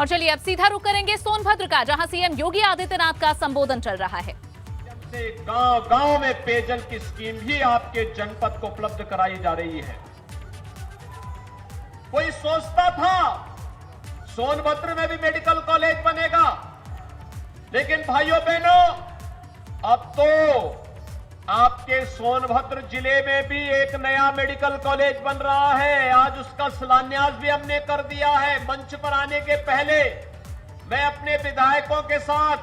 और चलिए अब सीधा रुख करेंगे सोनभद्र का, जहां सीएम योगी आदित्यनाथ का संबोधन चल रहा है। गांव-गांव में पेयजल की स्कीम भी आपके जनपद को उपलब्ध कराई जा रही है। कोई सोचता था सोनभद्र में भी मेडिकल कॉलेज बनेगा, लेकिन भाइयों बहनों अब तो आपके सोनभद्र जिले में भी एक नया मेडिकल कॉलेज बन रहा है। आज उसका शिलान्यास भी हमने कर दिया है। मंच पर आने के पहले मैं अपने विधायकों के साथ,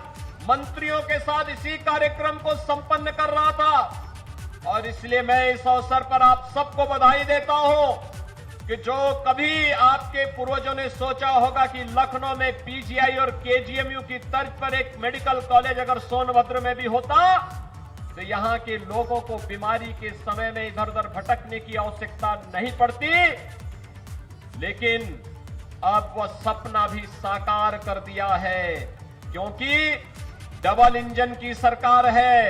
मंत्रियों के साथ इसी कार्यक्रम को संपन्न कर रहा था और इसलिए मैं इस अवसर पर आप सबको बधाई देता हूं कि जो कभी आपके पूर्वजों ने सोचा होगा कि लखनऊ में पीजीआई और केजीएमयू की तर्ज पर एक मेडिकल कॉलेज अगर सोनभद्र में भी होता तो यहां के लोगों को बीमारी के समय में इधर उधर भटकने की आवश्यकता नहीं पड़ती। लेकिन अब वह सपना भी साकार कर दिया है, क्योंकि डबल इंजन की सरकार है।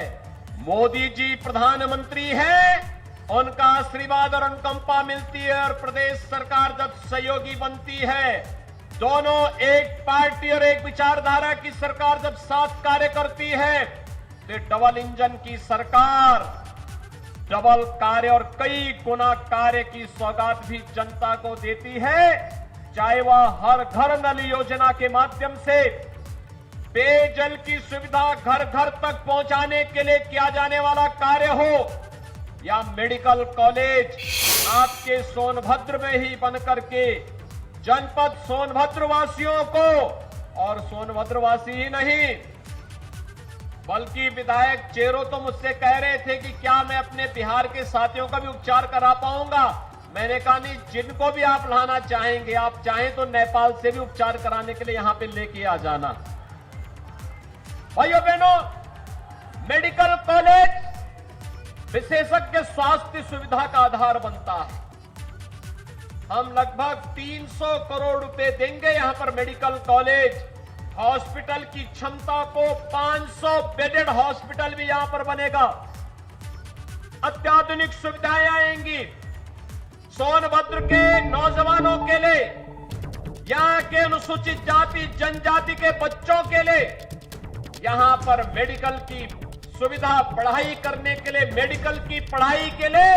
मोदी जी प्रधानमंत्री है, उनका आशीर्वाद और अनुकंपा मिलती है और प्रदेश सरकार जब सहयोगी बनती है, दोनों एक पार्टी और एक विचारधारा की सरकार जब साथ कार्य करती है, तो डबल इंजन की सरकार डबल कार्य और कई गुना कार्य की सौगात भी जनता को देती है। चाहे वह हर घर नल योजना के माध्यम से पेयजल की सुविधा घर घर तक पहुंचाने के लिए किया जाने वाला कार्य हो, या मेडिकल कॉलेज आपके सोनभद्र में ही बनकर के जनपद सोनभद्र वासियों को, और सोनभद्र वासी ही नहीं बल्कि विधायक चेरो तो मुझसे कह रहे थे कि क्या मैं अपने बिहार के साथियों का भी उपचार करा पाऊंगा। मैंने कहा नहीं, जिनको भी आप लाना चाहेंगे, आप चाहें तो नेपाल से भी उपचार कराने के लिए यहां पे लेके आ जाना। भाइयों बहनों, मेडिकल कॉलेज विशेषज्ञ स्वास्थ्य सुविधा का आधार बनता है। हम लगभग 300 करोड़ रुपए देंगे यहां पर मेडिकल कॉलेज। हॉस्पिटल की क्षमता को 500 बेडेड हॉस्पिटल भी यहां पर बनेगा। अत्याधुनिक सुविधाएं आएंगी सोनभद्र के नौजवानों के लिए, यहां के अनुसूचित जाति जनजाति के बच्चों के लिए यहां पर मेडिकल की सुविधा, पढ़ाई करने के लिए, मेडिकल की पढ़ाई के लिए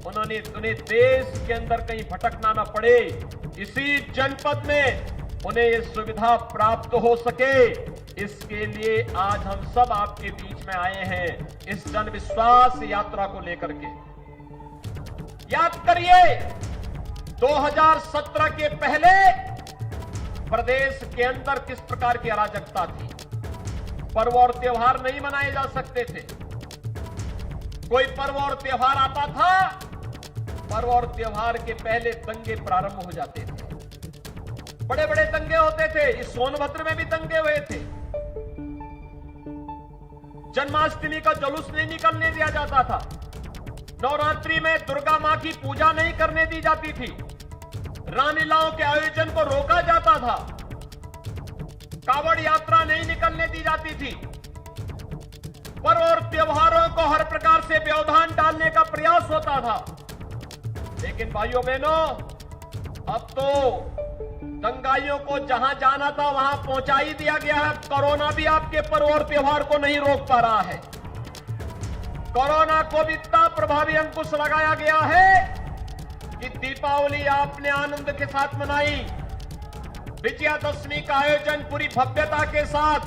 उन्हें देश के अंदर कहीं भटकना न पड़े, इसी जनपद में उन्हें ये सुविधा प्राप्त हो सके। इसके लिए आज हम सब आपके बीच में आए हैं, इस जन विश्वास यात्रा को लेकर के। याद करिए 2017 के पहले प्रदेश के अंदर किस प्रकार की अराजकता थी। पर्व और त्योहार नहीं मनाए जा सकते थे। कोई पर्व और त्योहार आता था, पर्व और त्योहार के पहले दंगे प्रारंभ हो जाते थे। बड़े बड़े दंगे होते थे। इस सोनभद्र में भी दंगे हुए थे। जन्माष्टमी का जुलूस नहीं निकलने दिया जाता था। नवरात्रि में दुर्गा मां की पूजा नहीं करने दी जाती थी। रामलीलाओं के आयोजन को रोका जाता था। कावड़ यात्रा नहीं निकलने दी जाती थी। पर्व और त्योहारों को हर प्रकार से व्यवधान डालने का प्रयास होता था। लेकिन भाइयों बहनों, अब तो दंगाइयों को जहां जाना था वहां पहुंचा ही दिया गया है। कोरोना भी आपके पर्व और त्योहार को नहीं रोक पा रहा है। कोरोना को भी इतना प्रभावी अंकुश लगाया गया है कि दीपावली आपने आनंद के साथ मनाई। विजयादशमी का आयोजन पूरी भव्यता के साथ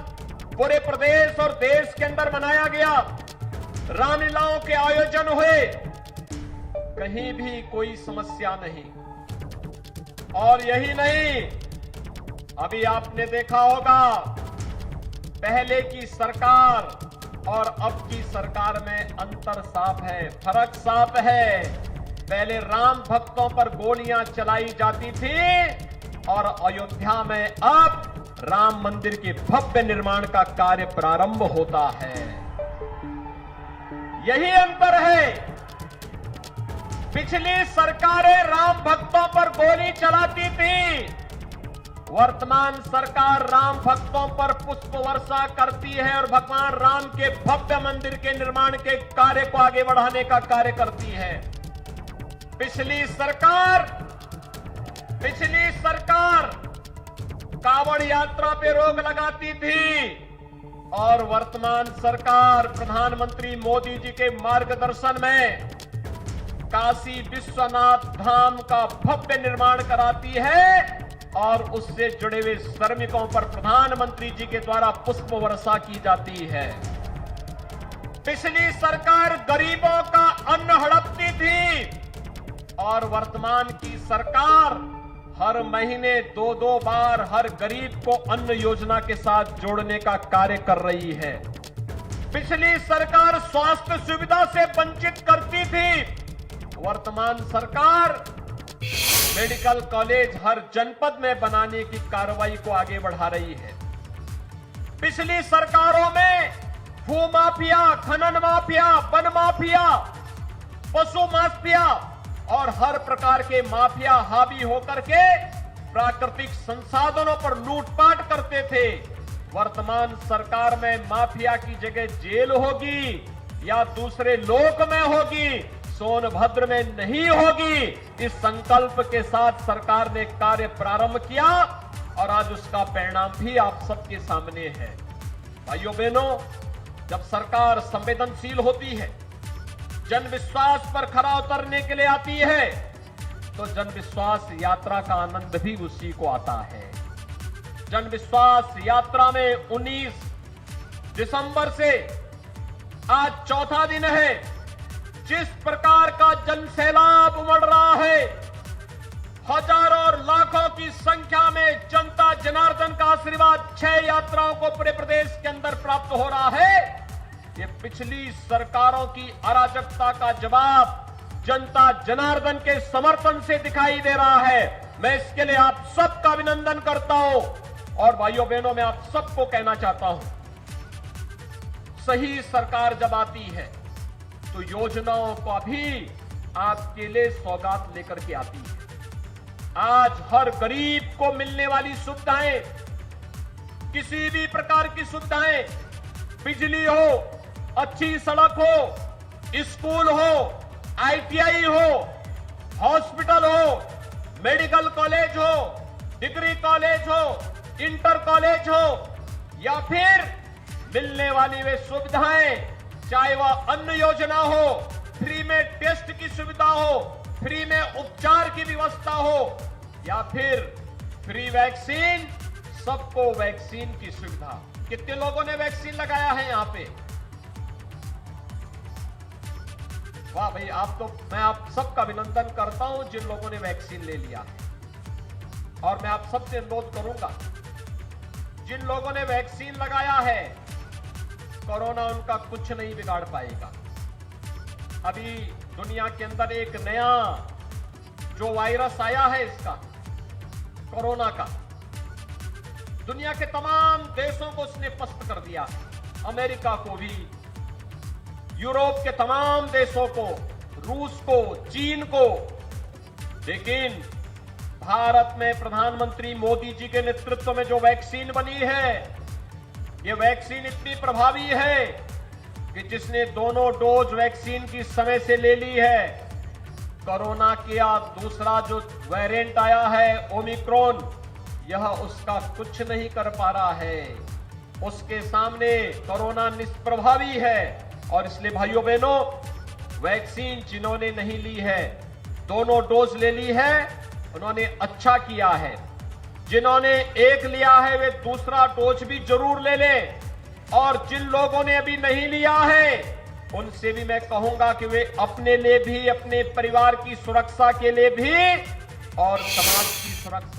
पूरे प्रदेश और देश के अंदर मनाया गया। रामलीलाओं के आयोजन हुए, कहीं भी कोई समस्या नहीं। और यही नहीं, अभी आपने देखा होगा पहले की सरकार और अब की सरकार में अंतर साफ है, फर्क साफ है। पहले राम भक्तों पर गोलियां चलाई जाती थी और अयोध्या में अब राम मंदिर के भव्य निर्माण का कार्य प्रारंभ होता है। यही अंतर है। पिछली सरकारें राम भक्तों पर गोली चलाती थी, वर्तमान सरकार राम भक्तों पर पुष्प वर्षा करती है और भगवान राम के भव्य मंदिर के निर्माण के कार्य को आगे बढ़ाने का कार्य करती है। पिछली सरकार कांवड़ यात्रा पे रोक लगाती थी और वर्तमान सरकार प्रधानमंत्री मोदी जी के मार्गदर्शन में काशी विश्वनाथ धाम का भव्य निर्माण कराती है और उससे जुड़े हुए श्रमिकों पर प्रधानमंत्री जी के द्वारा पुष्प वर्षा की जाती है। पिछली सरकार गरीबों का अन्न हड़पती थी और वर्तमान की सरकार हर महीने 2-2 बार हर गरीब को अन्न योजना के साथ जोड़ने का कार्य कर रही है। पिछली सरकार स्वास्थ्य सुविधा से वंचित करती थी, वर्तमान सरकार मेडिकल कॉलेज हर जनपद में बनाने की कार्रवाई को आगे बढ़ा रही है। पिछली सरकारों में भू माफिया, खनन माफिया, वन माफिया, पशु माफिया और हर प्रकार के माफिया हावी होकर के प्राकृतिक संसाधनों पर लूटपाट करते थे। वर्तमान सरकार में माफिया की जगह जेल होगी या दूसरे लोक में होगी, सोनभद्र में नहीं होगी। इस संकल्प के साथ सरकार ने कार्य प्रारंभ किया और आज उसका परिणाम भी आप सबके सामने है। भाइयों बहनों, जब सरकार संवेदनशील होती है, जन विश्वास पर खरा उतरने के लिए आती है, तो जन विश्वास यात्रा का आनंद भी उसी को आता है। जन विश्वास यात्रा में 19 दिसंबर से आज चौथा दिन है। जिस प्रकार का जन सैलाब उमड़ रहा है, हजारों और लाखों की संख्या में जनता जनार्दन का आशीर्वाद 6 यात्राओं को पूरे प्रदेश के अंदर प्राप्त हो रहा है। ये पिछली सरकारों की अराजकता का जवाब जनता जनार्दन के समर्थन से दिखाई दे रहा है। मैं इसके लिए आप सबका अभिनंदन करता हूं और भाइयों बहनों, मैं आप सबको कहना चाहता हूं, सही सरकार जब आती है तो योजनाओं को भी आपके लिए सौगात लेकर के आती है। आज हर गरीब को मिलने वाली सुविधाएं, किसी भी प्रकार की सुविधाएं, बिजली हो, अच्छी सड़क हो, स्कूल हो, आईटीआई हो, हॉस्पिटल हो, मेडिकल कॉलेज हो, डिग्री कॉलेज हो, इंटर कॉलेज हो या फिर मिलने वाली वे सुविधाएं, चाहे वह अन्न योजना हो, फ्री में टेस्ट की सुविधा हो, फ्री में उपचार की व्यवस्था हो या फिर फ्री वैक्सीन, सबको वैक्सीन की सुविधा। कितने लोगों ने वैक्सीन लगाया है यहां पे? वाह भाई, मैं आप सबका अभिनंदन करता हूं जिन लोगों ने वैक्सीन ले लिया है। और मैं आप सबसे अनुरोध करूंगा, जिन लोगों ने वैक्सीन लगाया है, कोरोना उनका कुछ नहीं बिगाड़ पाएगा। अभी दुनिया के अंदर एक नया जो वायरस आया है, इसका कोरोना का, दुनिया के तमाम देशों को उसने पस्त कर दिया है। अमेरिका को भी, यूरोप के तमाम देशों को, रूस को, चीन को। लेकिन भारत में प्रधानमंत्री मोदी जी के नेतृत्व में जो वैक्सीन बनी है, ये वैक्सीन इतनी प्रभावी है कि जिसने दोनों डोज वैक्सीन की समय से ले ली है, कोरोना का दूसरा जो वेरिएंट आया है ओमिक्रॉन, यह उसका कुछ नहीं कर पा रहा है। उसके सामने कोरोना निष्प्रभावी है। और इसलिए भाइयों बहनों, वैक्सीन जिन्होंने नहीं ली है, दोनों डोज ले ली है, उन्होंने अच्छा किया है। जिन्होंने एक लिया है वे दूसरा डोज भी जरूर ले लें। और जिन लोगों ने अभी नहीं लिया है, उनसे भी मैं कहूंगा कि वे अपने लिए भी, अपने परिवार की सुरक्षा के लिए भी और समाज की सुरक्षा